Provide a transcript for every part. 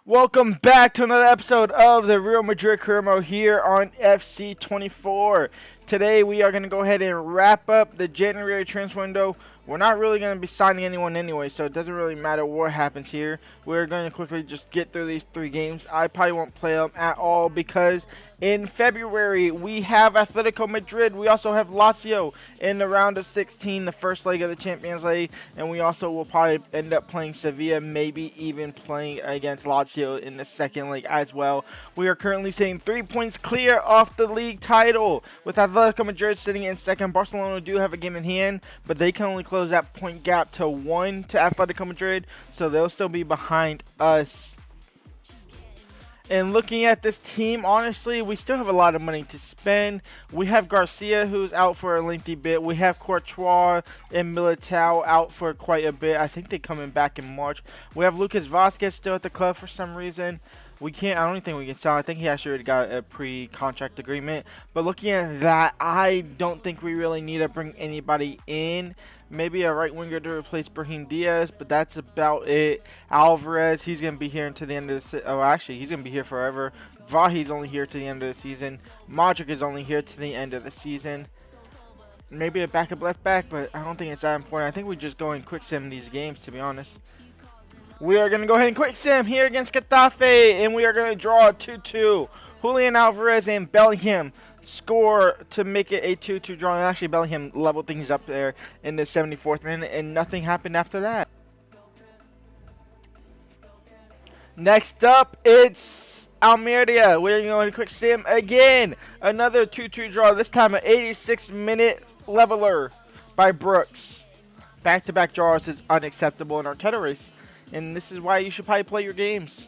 Welcome back to another episode of the Real Madrid Career Mode here on FC24. Today we are going to go ahead and wrap up the January transfer window. We're not really going to be signing anyone anyway, so it doesn't really matter what happens here. We're going to quickly just get through these three games. I probably won't play them at all because in February we have Atletico Madrid. We also have Lazio in the round of 16, the first leg of the Champions League. And we also will probably end up playing Sevilla, maybe even playing against Lazio in the second leg as well. We are currently sitting 3 points clear off the league title, with Atletico Madrid sitting in second. Barcelona do have a game in hand, but they can only close that point gap to 1 to Atletico Madrid, so they'll still be behind us. And looking at this team, honestly, we still have a lot of money to spend. We have Garcia, who's out for a lengthy bit. We have Courtois and Militao out for quite a bit. I think they're coming back in March. We have Lucas Vazquez still at the club for some reason. I don't think we can sell. I think he actually already got a pre-contract agreement. But looking at that, I don't think we really need to bring anybody in. Maybe a right winger to replace Brahim Diaz, but that's about it. Alvarez, he's going to be here until the end of the season. Oh, actually, he's going to be here forever. Vahi's only here to the end of the season. Modric is only here to the end of the season. Maybe a backup left back, but I don't think it's that important. I think we just go and quick sim these games, to be honest. We are going to go ahead and quick sim here against Getafe, and we are going to draw a 2-2. Julian Alvarez and Bellingham score to make it a 2-2 draw. And actually, Bellingham leveled things up there in the 74th minute, and nothing happened after that. Next up, it's Almeria. We're going to quick sim again. Another 2-2 draw, this time an 86-minute leveler by Brooks. Back-to-back draws is unacceptable in our title race. And this is why you should probably play your games.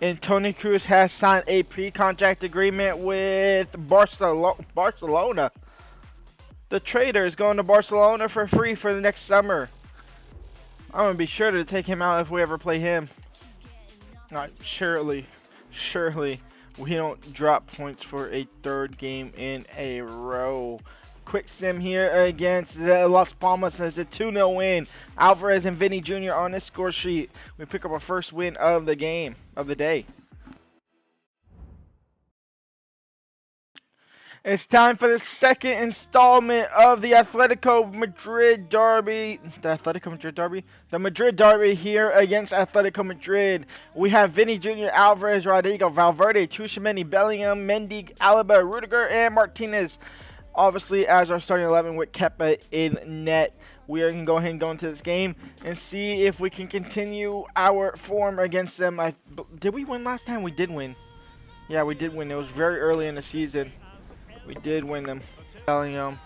And Toni Kroos has signed a pre-contract agreement with Barcelona. The trader is going to Barcelona for free for the next summer. I'm going to be sure to take him out if we ever play him. Surely we don't drop points for a third game in a row. Quick sim here against the Las Palmas. It's a 2-0 win. Alvarez and Vinny Jr. on this score sheet. We pick up our first win of the game, of the day. It's time for the second installment of the Atletico Madrid derby. The Madrid derby here against Atletico Madrid. We have Vinny Jr., Alvarez, Rodrigo, Valverde, Tchouaméni, Bellingham, Mendy, Alaba, Rudiger, and Martinez. Obviously, as our starting 11 with Kepa in net, we are going to go ahead and go into this game and see if we can continue our form against them. Did we win last time? We did win. Yeah, we did win. It was very early in the season. We did win them. Bellingham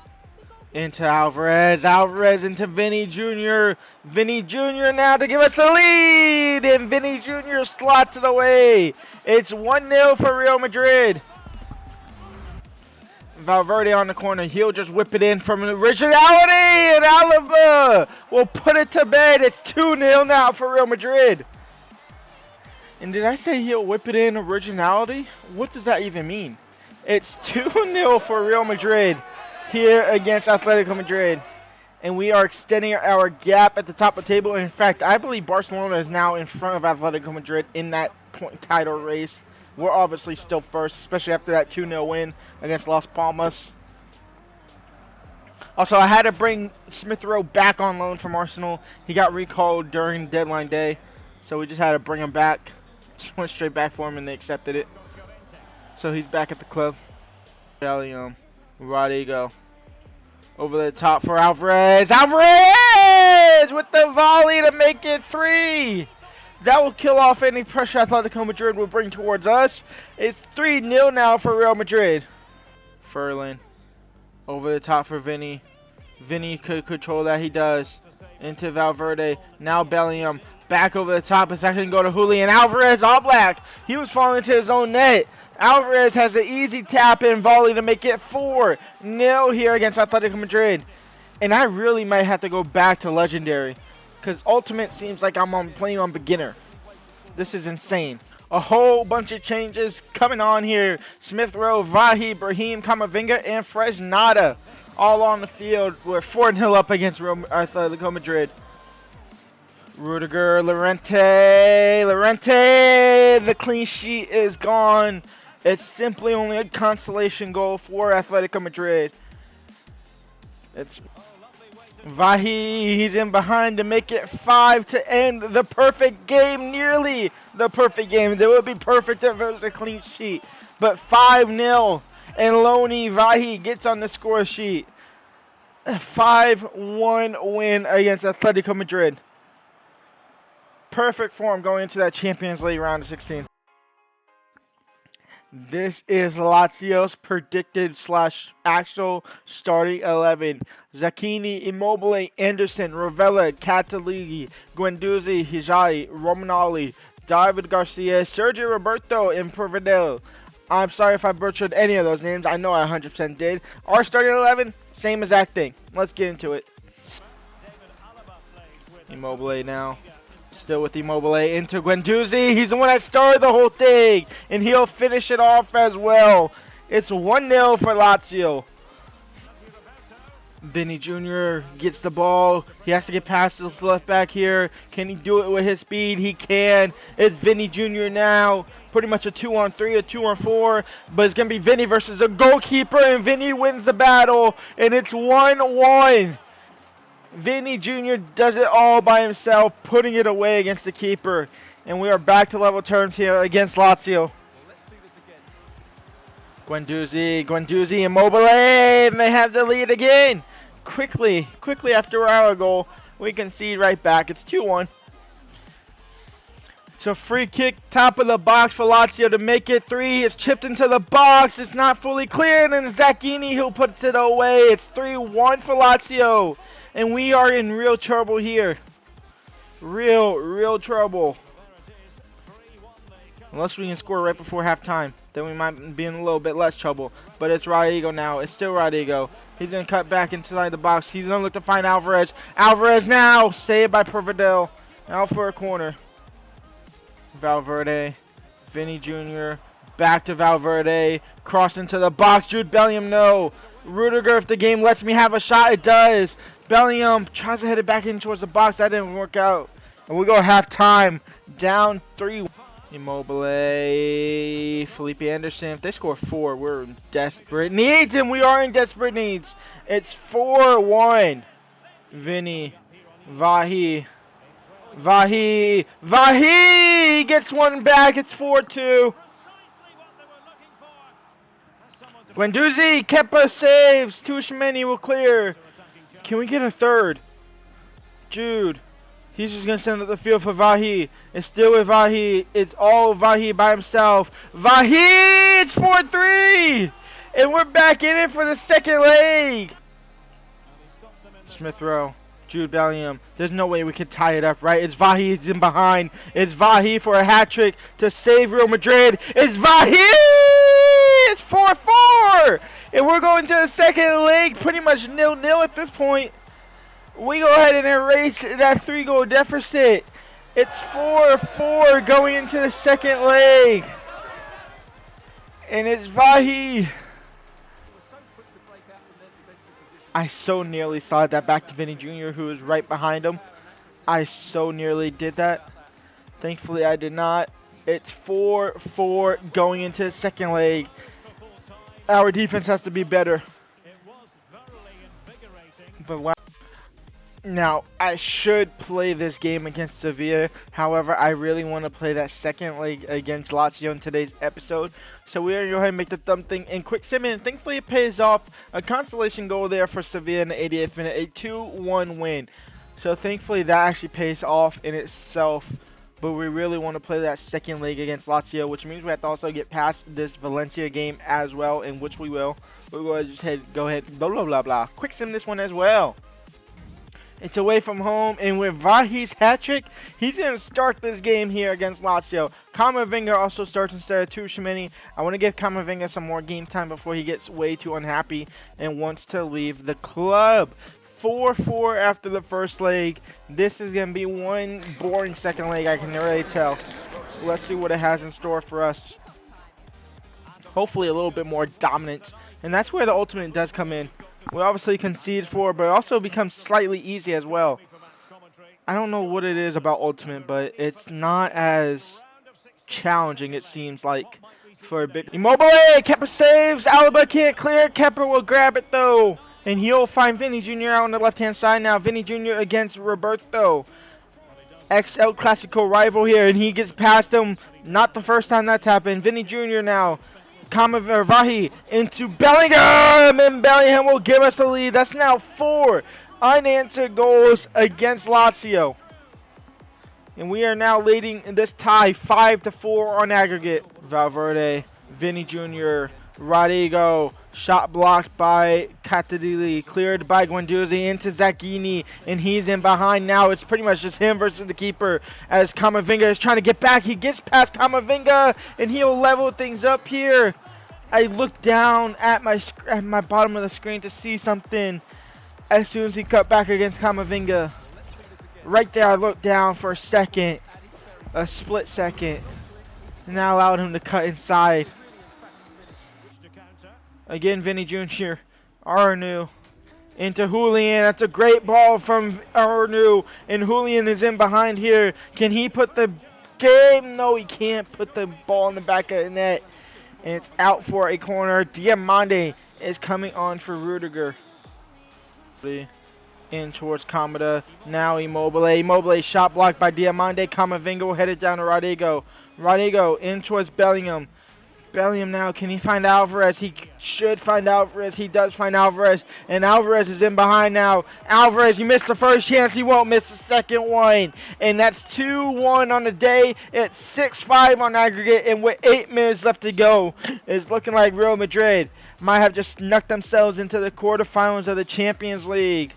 into Alvarez. Alvarez into Vinny Jr. Vinny Jr. now to give us the lead. And Vinny Jr. slots it away. It's 1-0 for Real Madrid. Valverde on the corner. He'll just whip it in from originality, and Alaba will put it to bed. It's 2-0 now for Real Madrid. And did I say he'll whip it in originality? What does that even mean? It's 2-0 for Real Madrid here against Atletico Madrid. And we are extending our gap at the top of the table. In fact, I believe Barcelona is now in front of Atletico Madrid in that point title race. We're obviously still first, especially after that 2-0 win against Las Palmas. Also, I had to bring Smith Rowe back on loan from Arsenal. He got recalled during deadline day, so we just had to bring him back. Just went straight back for him, and they accepted it. So he's back at the club. Bellingham, Rodrigo. Over the top for Alvarez. Alvarez with the volley to make it 3. That will kill off any pressure Atletico Madrid will bring towards us. It's 3-0 now for Real Madrid. Furlan. Over the top for Vinny. Vinny could control that. He does. Into Valverde. Now Bellingham. Back over the top. It's actually going to go to Julian Alvarez. All black. He was falling into his own net. Alvarez has an easy tap-in volley to make it 4-0 here against Atletico Madrid. And I really might have to go back to Legendary, because Ultimate seems like I'm playing on beginner. This is insane. A whole bunch of changes coming on here. Smith Rowe, Vahi, Brahim, Camavinga, and Fresnada all on the field. We're 4-0 up against Atletico Madrid. Rudiger, Llorente, the clean sheet is gone. It's simply only a consolation goal for Atletico Madrid. It's Vahi, he's in behind to make it 5 to end the perfect game, nearly the perfect game. It would be perfect if it was a clean sheet, but 5-0, and Loni Vahi gets on the score sheet. 5-1 win against Atletico Madrid. Perfect form going into that Champions League round of 16. This is Lazio's predicted / actual starting 11. Zacchini, Immobile, Anderson, Rovella, Catalighi, Guendouzi, Hijai, Romanoli, David Garcia, Sergio Roberto, and Provedel. I'm sorry if I butchered any of those names. I know I 100% did. Our starting 11, same exact thing. Let's get into it. Immobile now. Still with Immobile into Guendouzi. He's the one that started the whole thing, and he'll finish it off as well. It's 1-0 for Lazio. Vinny Jr. gets the ball. He has to get past this left back here. Can he do it with his speed? He can. It's Vinny Jr. now. Pretty much a 2-on-3, a 2-on-4. But it's going to be Vinny versus a goalkeeper, and Vinny wins the battle, and it's 1-1. Vinny Jr. does it all by himself, putting it away against the keeper. And we are back to level terms here against Lazio. Guendouzi, Immobile, and they have the lead again. Quickly after our goal, we concede right back. It's 2-1. It's a free kick, top of the box for Lazio to make it 3. It's chipped into the box. It's not fully cleared, and Zacchini, who puts it away. It's 3-1 for Lazio. And we are in real trouble here. Real trouble. Unless we can score right before halftime, then we might be in a little bit less trouble. But it's Rodrigo now. It's still Rodrigo. He's going to cut back inside the box. He's going to look to find Alvarez. Alvarez now. Saved by Provedel. Out for a corner. Valverde. Vinny Jr. Back to Valverde. Cross into the box. Jude Bellingham, no. Rudiger, if the game lets me have a shot, it does. Bellingham tries to head it back in towards the box. That didn't work out. And we go halftime. Down 3. Immobile. Felipe Anderson. If they score 4, we're in desperate needs. And we are in desperate needs. It's 4-1. Vinny. Vahi gets one back. It's 4-2. Guendouzi, Kepa saves. Tushmeni will clear. Can we get a third? Jude. He's just going to send it to the field for Vahi. It's still with Vahi. It's all Vahi by himself. Vahi! It's 4-3! And we're back in it for the second leg. Smith Rowe. Jude Bellingham. There's no way we can tie it up, right? It's Vahi. He's in behind. It's Vahi for a hat trick to save Real Madrid. It's Vahi! It's 4-4! And we're going to the second leg, pretty much 0-0 at this point. We go ahead and erase that 3-goal deficit. It's 4-4 going into the second leg. And it's Vahi. I so nearly slide that back to Vinny Jr., who is right behind him. I so nearly did that. Thankfully, I did not. It's 4-4 going into the second leg. Our defense has to be better. But wow. Now, I should play this game against Sevilla. However, I really want to play that second leg against Lazio in today's episode. So we're going to go ahead and make the thumb thing in quick sim. And thankfully, it pays off. A consolation goal there for Sevilla in the 88th minute. A 2-1 win. So thankfully, that actually pays off in itself. But we really want to play that second leg against Lazio, which means we have to also get past this Valencia game as well, in which we will. We'll go ahead, blah, blah, blah. Quick sim this one as well. It's away from home, and with Vahi's hat trick, he's going to start this game here against Lazio. Camavinga also starts instead of Tushmeni. I want to give Camavinga some more game time before he gets way too unhappy and wants to leave the club. 4-4 after the first leg. This is going to be one boring second leg, I can already tell. Let's see what it has in store for us. Hopefully a little bit more dominant, and that's where the ultimate does come in. We obviously concede 4, but it also becomes slightly easy as well. I don't know what it is about Ultimate, but it's not as challenging, it seems like, for a big. Immobile! Kepa saves! Alaba can't clear it. Kepa will grab it, though. And he'll find Vinny Jr. out on the left-hand side now. Vinny Jr. against Roberto. XL Clasico rival here, and he gets past him. Not the first time that's happened. Vinny Jr. now. Kamavahi into Bellingham, and Bellingham will give us the lead. That's now 4 unanswered goals against Lazio. And we are now leading in this tie 5-4 on aggregate. Valverde, Vinny Jr., Rodrigo, shot blocked by Catadili, cleared by Guendouzi into Zacchini, and he's in behind now. It's pretty much just him versus the keeper as Camavinga is trying to get back. He gets past Camavinga, and he'll level things up here. I looked down at my bottom of the screen to see something as soon as he cut back against Camavinga. Right there, I looked down for a second, a split second, and that allowed him to cut inside. Again, Vinny Jr., Arnu, into Julian. That's a great ball from Arnu, and Julian is in behind here. Can he put the game? No, he can't put the ball in the back of the net, and it's out for a corner. Diamande is coming on for Rudiger. In towards Kamada. Now Immobile. Immobile shot blocked by Diamande. Camavinga will head it down to Rodrigo. Rodrigo in towards Bellingham. Bellingham now. Can he find Alvarez? He should find Alvarez. He does find Alvarez. And Alvarez is in behind now. Alvarez, he missed the first chance. He won't miss the second one. And that's 2-1 on the day. It's 6-5 on aggregate. And with 8 minutes left to go, it's looking like Real Madrid might have just snuck themselves into the quarterfinals of the Champions League.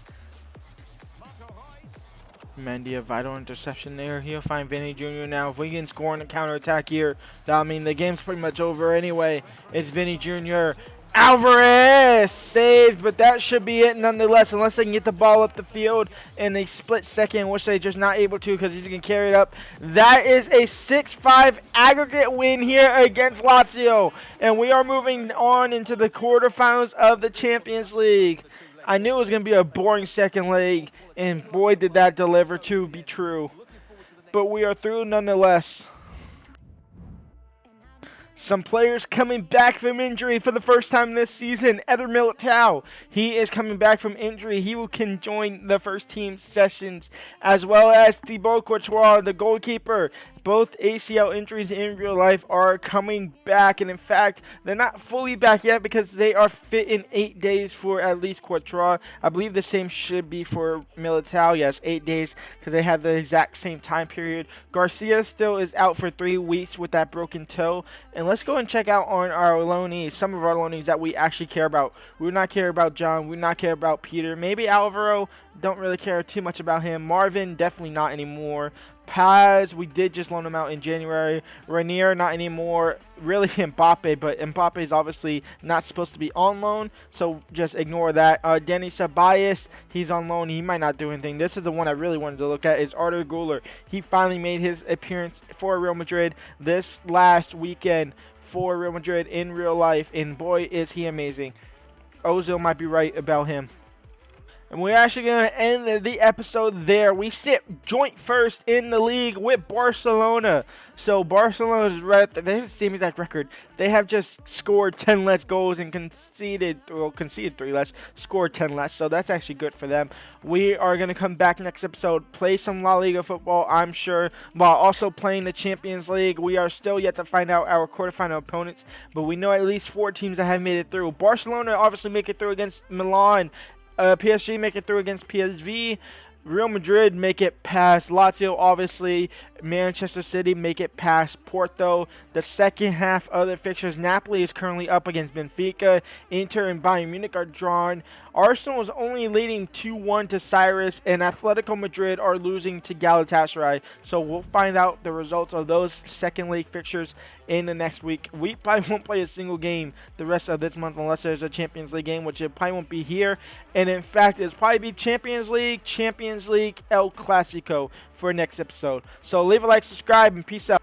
Mendy, a vital interception there. He'll find Vinny Jr. now. If we can score on a counterattack here, I mean, the game's pretty much over anyway. It's Vinny Jr. Alvarez saved, but that should be it nonetheless, unless they can get the ball up the field in a split second, which they're just not able to because he's going to carry it up. That is a 6-5 aggregate win here against Lazio, and we are moving on into the quarterfinals of the Champions League. I knew it was going to be a boring second leg, and boy, did that deliver to be true. But we are through nonetheless. Some players coming back from injury for the first time this season. Eder Militao, he is coming back from injury. He can join the first team sessions, as well as Thibaut Courtois, the goalkeeper. Both ACL injuries in real life are coming back, and in fact, they're not fully back yet because they are fit in 8 days for at least Courtois. I believe the same should be for Militao. Yes, 8 days because they have the exact same time period. Garcia still is out for 3 weeks with that broken toe. And let's go and check out on our loanees, some of our loanees that we actually care about. We do not care about John. We do not care about Peter. Maybe Alvaro. Don't really care too much about him. Marvin, definitely not anymore. Paz, we did just loan him out in January. Ranier, not anymore. Really Mbappe, but Mbappe is obviously not supposed to be on loan, so just ignore that. Danny Ceballos, he's on loan. He might not do anything. This is the one I really wanted to look at, is Arda Güler. He finally made his appearance for Real Madrid this last weekend for Real Madrid in real life, and boy, is he amazing. Ozil might be right about him. And we're actually going to end the episode there. We sit joint first in the league with Barcelona. So Barcelona is right there. They have the same exact record. They have just scored 10 less goals and conceded 3 less, scored 10 less. So that's actually good for them. We are going to come back next episode, play some La Liga football, I'm sure, while also playing the Champions League. We are still yet to find out our quarterfinal opponents, but we know at least 4 teams that have made it through. Barcelona obviously make it through against Milan. PSG make it through against PSV. Real Madrid make it past Lazio, obviously. Manchester City make it past Porto. The second half of the fixtures, Napoli is currently up against Benfica. Inter and Bayern Munich are drawn. Arsenal is only leading 2-1 to Cyrus, and Atletico Madrid are losing to Galatasaray. So we'll find out the results of those second leg fixtures in the next week. We probably won't play a single game the rest of this month unless there's a Champions League game, which it probably won't be here. And in fact, it'll probably be Champions League, El Clasico for next episode. So leave a like, subscribe, and peace out.